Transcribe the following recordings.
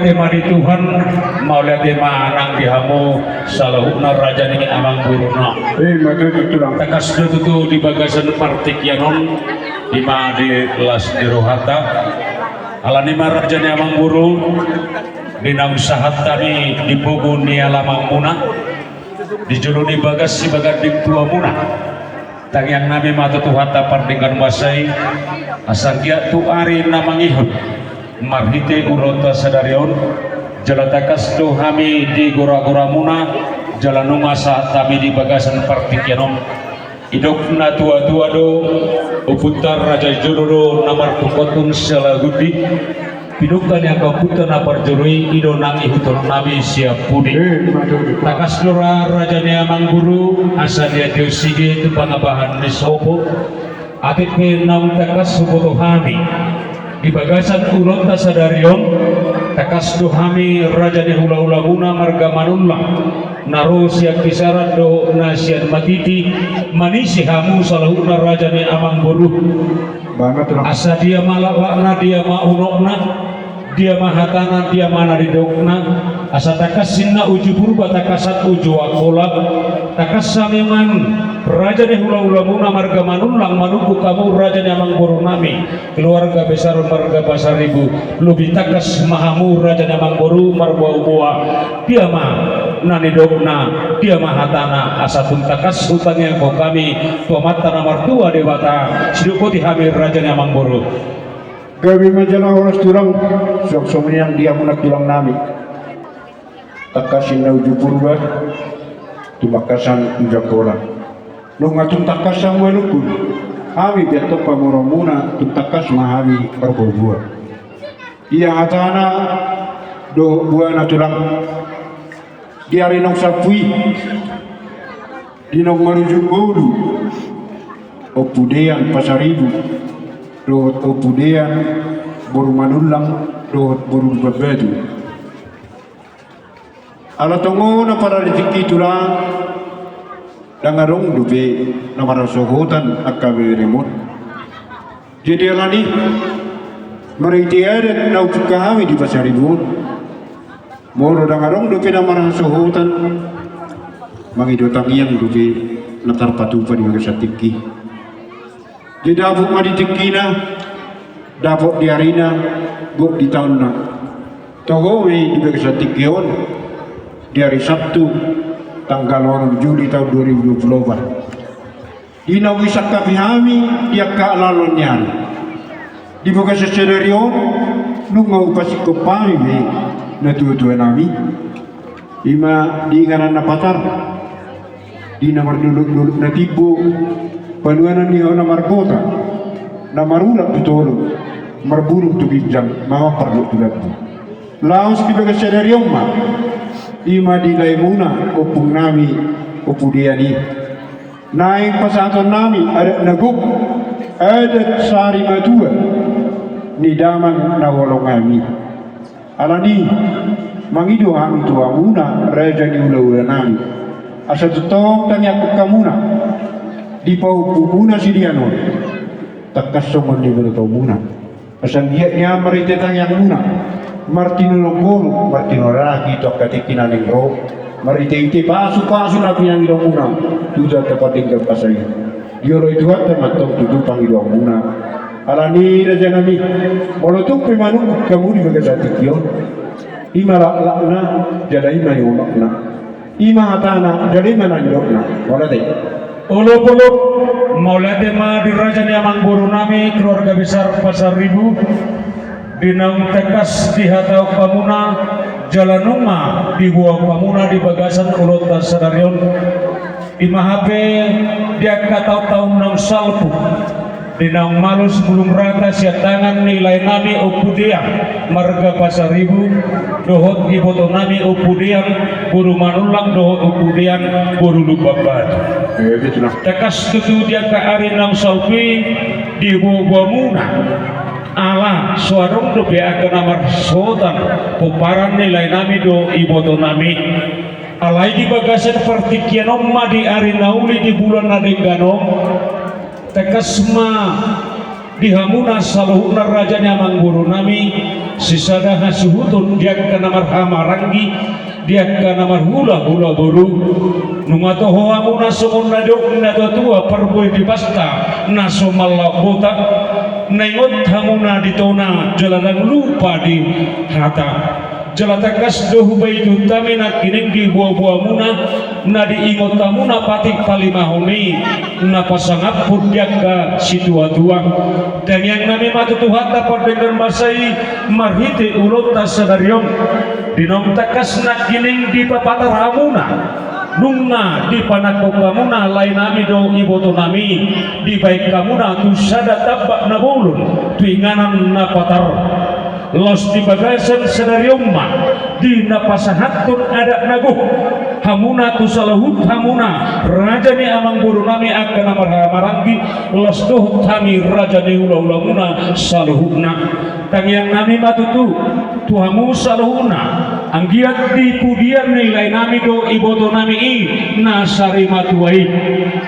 tema di Tuhan maulia tema nang dihamu salahuna raja ini amang buruna Maka tulang takas tutu di bagasan partikianon di las di rohata ala nima raja ini amang buru dinang sahat tadi di bugu ni alamang muna dijuluni bagas si bagat di tua muna tang yang nami mata tuhata pardingkan masai asang dia tu ari namang ihud marhite urota sadarion jalatakas do hami di gora-gora muna jalan masa tami di bagasan partikianom idokna tua-tua do uputar raja jododo namar tukotun selagudi pidukan yang kau putar napar joroi ido nang ihuton nami siap pudi takas dora raja ni amang guru asa dia diusige itu pangabahan ni sopo atit ke nam takas suboto hami di bagasan ulon tasadarion takas duhami raja ni hula-hula muna marga manullah naro siap kisaran do nasian matiti manisi hamu salahuna raja ni amang boduh asa dia malawakna dia maunokna dia mahatana dia mana didokna asa takas sinna uju purba takasat uju akolak takas samiman raja ni hula-hula muna marga manulang manuku kamu raja ni amang boru nami keluarga besar marga pasar ribu lebih takas mahamu raja ni amang boru marbuah-buah dia mah nani dokna dia mahatana asa tuntakas hutangnya kau kami tua mata nomor tua dewata sidukoti hamil raja ni amang boru Gabi majalah orang tulang sok-sok yang dia munak tulang nami takasin na uju purba tumakasan ujakola nung atung takasan walukun hami beto pamoromuna tutakas mahami perbubuan iya hatana do buana tulang diari nong sapui dinong marujung bodu opudean pasaribu dohot opudean boru manulang dohot boru bebedu ala tongo na para rezeki tulang dangarong dupe na para sohotan akabe remote jadi alani meriti ada na ukahami di pasaribu moro dangarong dupe na para sohotan mangidotang yang dupe natar patupa di magasatiki di dapur madi tekina dapur di arena gok di tahun na togo di bagasatikion di hari Sabtu tanggal 1 Juli tahun 2024 di nawisak kami hami dia kaalalon yan di bagasasedarion nung mau pasik kopami be na tua-tua nami ima di nganan na patar di namar duluk-duluk na tibo panuanan ni ona margota na marulak tutolo marbuluk tu bijang mama perlu tulatu laos di bagasadarion ma ima di laimuna opung nami opudiani naik pasaton nami ada naguk ada sari madua ni damang na wolong kami alani mangido kami tua muna raja ni ula-ula nami asa tutok tanya kamuna di pau pumuna siriano takas somon di beto muna asal dia nya maritetang yang muna martino longgolo martino ragi to katikina ningro maritete pasu na pinang idong muna tuja tepat tinggal pasai yoro itu ada matok tuju pangidong muna alani raja nami molotuk pemanu kamu di bagasatikio imara lakna jadai mayonokna ima hatana jadai manayokna wala deh uluk-uluk maulid tema di raja ni amang boru nami keluarga besar pasar ribu dinang tekas di hatau pamuna jalan numa di buah pamuna di bagasan ulot tasadarion di mahape dia katau tahun nang salpu dinang malus belum rata siat tangan nilai nami opudiang marga pasar ribu dohot iboto nami opudiang buru manulang dohot opudiang buru lubabat tekas tutu dia ke ari nang salpi di buah muna ala suarong do be akan amar sotan puparan nilai nami do iboto nami alai di bagasan partikianom ma di ari nauli di bulan nadengano tekasma dihamuna saluhuna rajanya mangguru nami sisada hasuhutun dia kana marhamaranggi dia kana marhula hula boru nungato hoa muna sumun nadok tua perboy di pasta naso malakota nengot hamuna ditona jalan lupa di hata jalatakas dohu baitu tamina kining di buah-buah muna na diingot tamuna patik palimahoni na pasangap pudyaga situa-tua dan yang nami matutuhata perdengar masai marhite ulot tasadaryong dinom takas na kining di papatar hamuna nungna di panako kamuna lain nami do iboto nami di baik kamuna tu sada tabak na bulun tu inganan na patar los di bagasan sedariumma di napasahatun ada naguh hamuna tu salahut hamuna raja ni amang guru nami akan maranggi los doh kami raja ni ula muna salahutna tang yang nami matutu tuhamu salahuna anggiat di pudian nilai nami do iboto nami i nasari matuai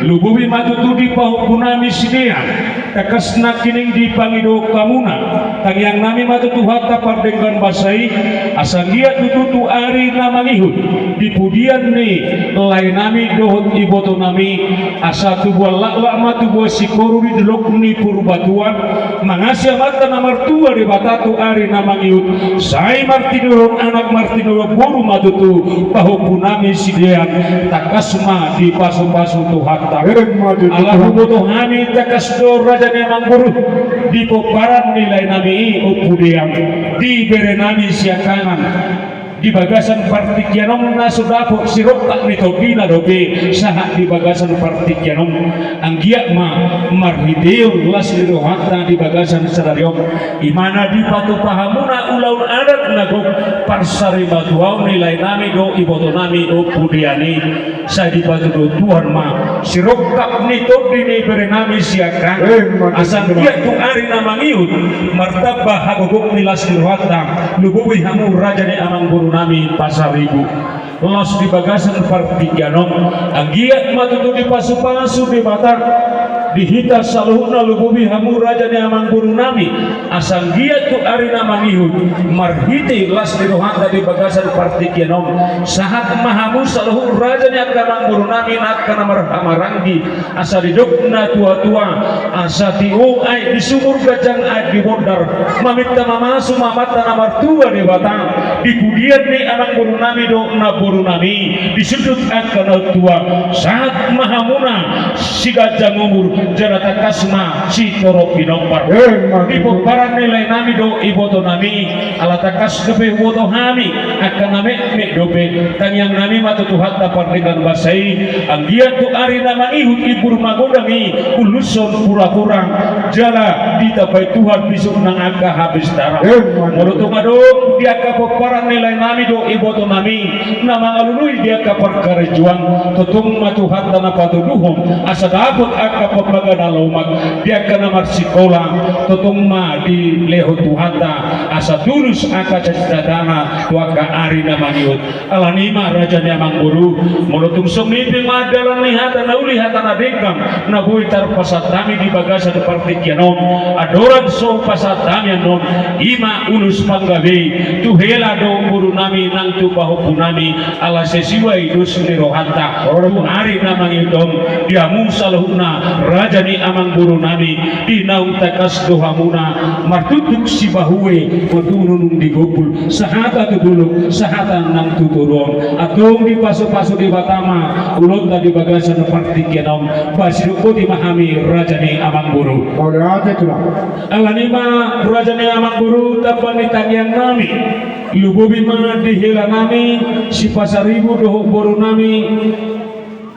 lububi matutu di pahuku nami sidia takas nakining di pangido kamuna tang yang nami matutu hatta pardengan basai asanggiat tututu ari namangihut di pudian ni lain nami dohot iboto nami asa tu buah lak matu buah sikoru di delok ni purbatuan mangasya mata namartua di batatu ari namangihut sai martinurun anak martinurun buru matutu pahuku nami sidian takasma di pasu-pasu tu hatta Allahu boto hami takas do raja memang buru di poparan nilai nami upudiang di bere nami siakanan di bagasan partikyanom na sudapo sirok tak nitobina dobe sahat di bagasan partikyanom anggiak marhideon las lirohata di bagasan sadariom imana di patu pahamuna ulaun adat nagok parsari batuau nilai nami do iboto nami do pudiani saya di patu do tuhan sirok tak nitobini bere nami siakan asal dia tu ari namangiut martabah hagogok nilas lirohata lubuwi hamu raja ni amang buru nami pasar ibu los di bagasan partikyanom anggiat matutu di pasu-pasu di batar dihita saluhna lububi hamu raja ni amang guru nami asang giat tu ari namangihut marhiti las dirohanda di bagasan partikyanom sahat mahamu saluh raja ni amang guru nami nakana marhamaranggi asa didokna tua-tua asa tiu ai di sumur gajang ai di bondar mamita mamasu mamata namartua di batang di pudian ni anak guru nami do na guru nami disudut akan tua saat mahamuna si gajang umur janata kasma si toro pinompar di poparan nilai nami do iboto nami alata kas dobe woto hami akan nami me dobe tan yang nami matutu hatta pardikan basai anggiat tu ari nama ihut ibur magodami uluson pura-pura jala ditapai Tuhan bisuk nang aga habis darah mulutung aduk dia ka poparan nilai nami do iboto nami nama alului dia ka perkarjuang tutung matuhan tanah patuduhum asa daput aka pemagana lomak dia kana marsikola tutung ma di leho tuhanta asa tulus aka cacadana tuaka ari namaniut alanima raja nyamang guru mulutung sumipi madalan lihatan nauli hatan adekam nabui tar pasatami di bagasa de partikyanom adoran so pasatami anon ima ulus manggawe tuhela do guru nami nang tu pahupu nami ala sesiwa idus lirohanta tu hari namang idom dia musalahuna raja ni amang guru nami di naung takas dohamuna martutuk si bahuwe matununung di gopul sahata tu dulu sahata nang tuturong atong di paso-paso di batama ulot na di bagasan partikyanom basiruko di mahami raja ni amang guru alanima raja ni amang guru tapan ni tangyang nami lububi mana dihela nami si pasaribu doho boru nami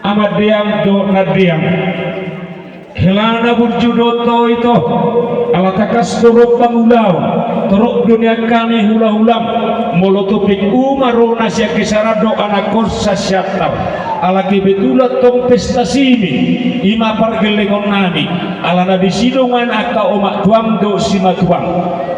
amat diam do nadiam helana burjudo to itu alatakas turuk pangulau turuk dunia kami hula-hulam molotopik umaro nasya kisarado anak korsa syatar alaki betulat tong pesta sini ima pargelengon nami alana di sidongan aka omak tuang do sima tuang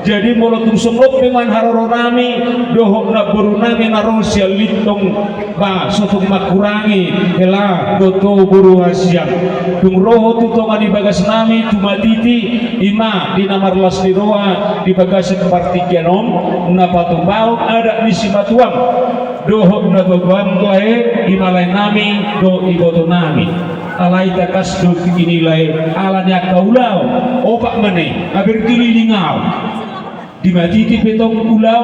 jadi molotung semlop pengan haroro nami dohok na buru nami narong siya litong ba sotong makurangi hela doto buru hasyang tung roho tutongan di bagas nami tumatiti ima di namar las liroa di bagas partikianom napatumbao ada ni simatuang dohok na babam lae imalay nami do iboto nami alay takas do kinilay alanya kaulaw opak mane abir kililingaw di matiti petong ulaw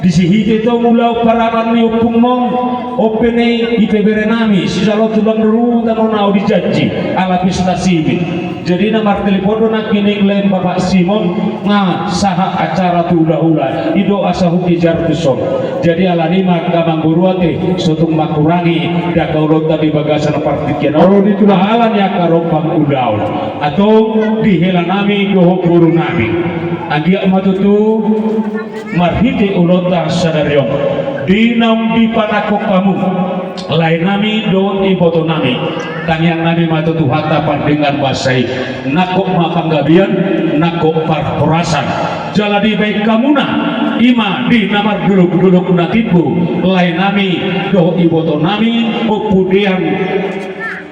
disihiti tong ulaw paraman ni upung mong opene ipebere nami sisalo tulang dulu tanonau dijanji ala pista sibit jadi nomor telepon na kining lain Bapak Simon nga saha acara tu ula-ula ido asahu dijar tusong jadi ala lima kamang buruate sotung makurangi da kaulot tadi bagasan partikian alan ya karopang ulaw atau dihela nami dohok guru nami agia matutu marhite ulota sadaryong dinam di panako kamu lain nami do iboto nami tangiang nami matutu hata dengan basai nakok mapanggabian nakok parporasan jaladi baik kamuna ima di namar duluk-duluk natipu lain nami do iboto nami kemudian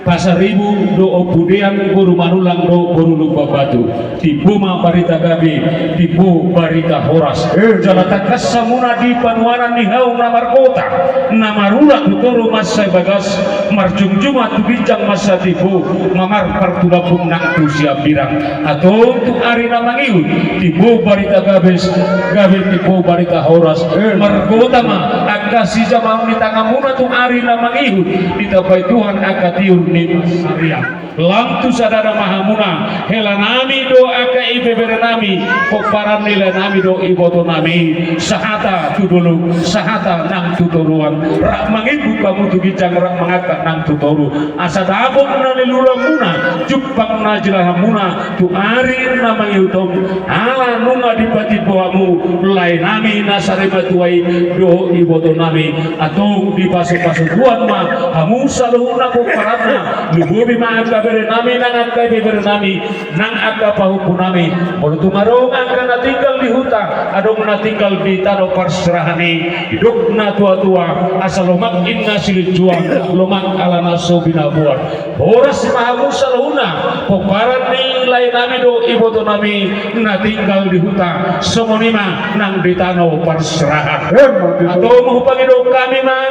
pasar ribu do opudean guru manulang do guru lupa batu tipu ma barita gabi tipu barita horas jalatakas samuna di panuanan ni hau namar kota namarula tutoro masa bagas marjungjuma tu bincang masa tipu mamar partulapung nak tu siap birang atau untuk ari namangiu tipu barita gabes gabi tipu barita horas markota ma akasi jamau ni tangamuna tu ari namangiu ditapai Tuhan akatiur Maria lamtu sadara mahamuna hela nami do aka ibebere nami koparan nila nami do iboto nami sahata tudulu sahata nang tuturuan rak mangibu kamu tu bijang rak mangaka nang tutoru asa dabok na nilula muna jupang na jelah muna tu ari namang yutom ala nunga dipati boamu lai nami nasare batuai do iboto nami atau di pasu-pasu buat ma hamu saluhuna koparanna lububi ma bere nami nang angka bere nami nang angka pahupu nami untuk marong angka na tinggal di hutan adong na tinggal di tanah perserahani hidup na tua-tua asal lomak inna silit juang lomak ala naso binabuan horas mahamu salahuna koparan ni lain nami do iboto nami na tinggal di hutan semonima nang di tanah perserahan atau menghubungi do kami mah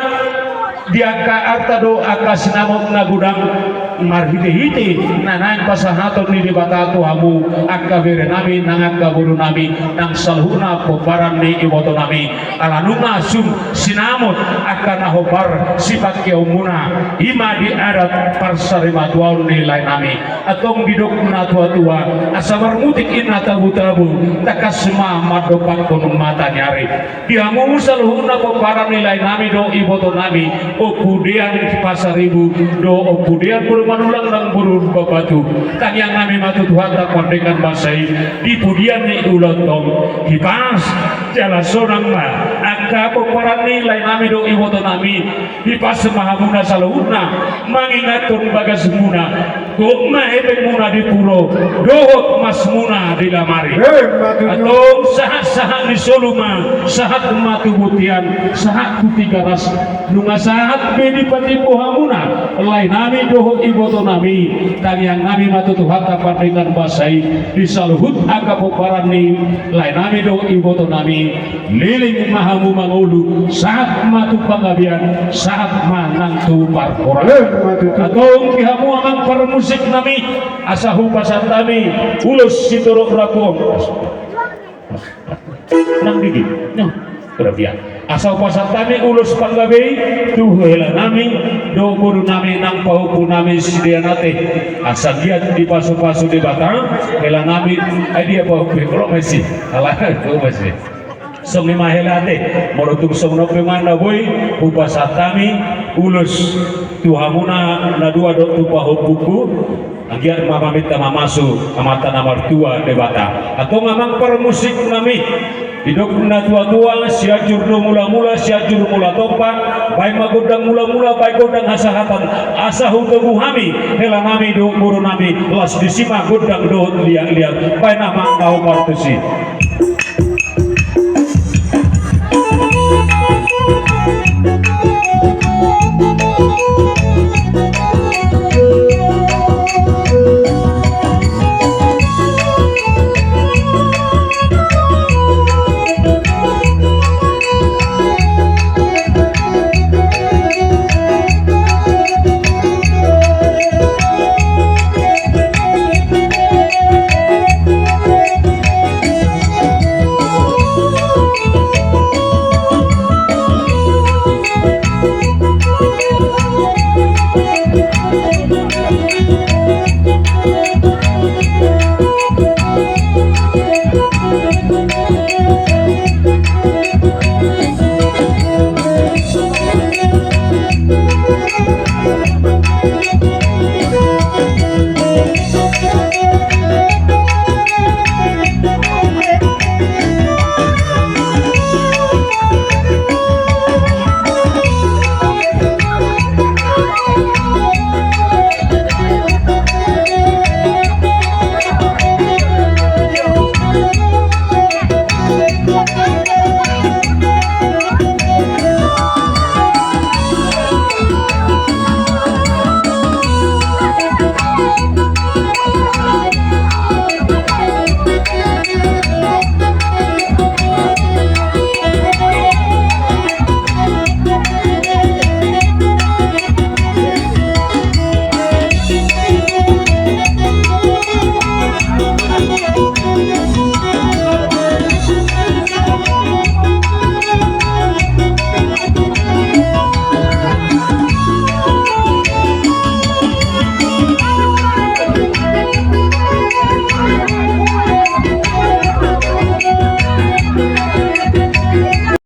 dia ka arta do aka sinamot na gudang marhite-hite nanang pasahaton ni dibatato hamu akka bere nami nang akka guru nami nang salhuna kobaran ni iboto nami alanunga sum sinamot akka nahobar sifat keumuna ima di adat parsarima tuaun ni lain nami atong bidok na tua-tua asamar mutik inna tabu-tabu takasma madopang konung mata nyari dihamu salhuna kobaran ni lain nami do iboto nami okudian pasar ribu do okudian buru manulang nang buru babatu tan yang nami matu Tuhan tak kondekan basai di pudian ni ulat tong hipas jala sonang ma angka peperan nilai nami do iwoto nami hipas mahamuna salahuna mangingatun bagas muna gokma ebek muna di puro dohok mas muna di lamari atau sahat-sahat di soluma sahat matu butian sahat kutiga ras nunga sahat bedi patipo hamuna lain nami dohok iboto nami dan yang nami matu Tuhan kapan dengan basai di saluhut aga poparan ni lain nami dohok iboto nami liling mahamu mangulu saat matu panggabian saat manang tu parkoran atau kihamu amang para musik nami asahu pasan nami ulus situruk rakuam nang digi nang kerabian asal pasal kami ulus panggabi tuh hela nami do guru nami nang pahupu nami sidianate asal dia di pasu-pasu di batang hela nami dia pahupu kalau masih alah itu masih song lima helate morotung song no pemana boy upasat kami ulus tuhamuna na dua do tu pahupuku agian mama minta mamasu amata nomor tua debata atau ngamang per musik nami hidup na tua-tua siajur do mula-mula siajur mula topa baik magodang mula-mula baik godang hasahatan asahu tebu hami hela nami do guru nami las disima godang do liang-liang baik nama kau partusi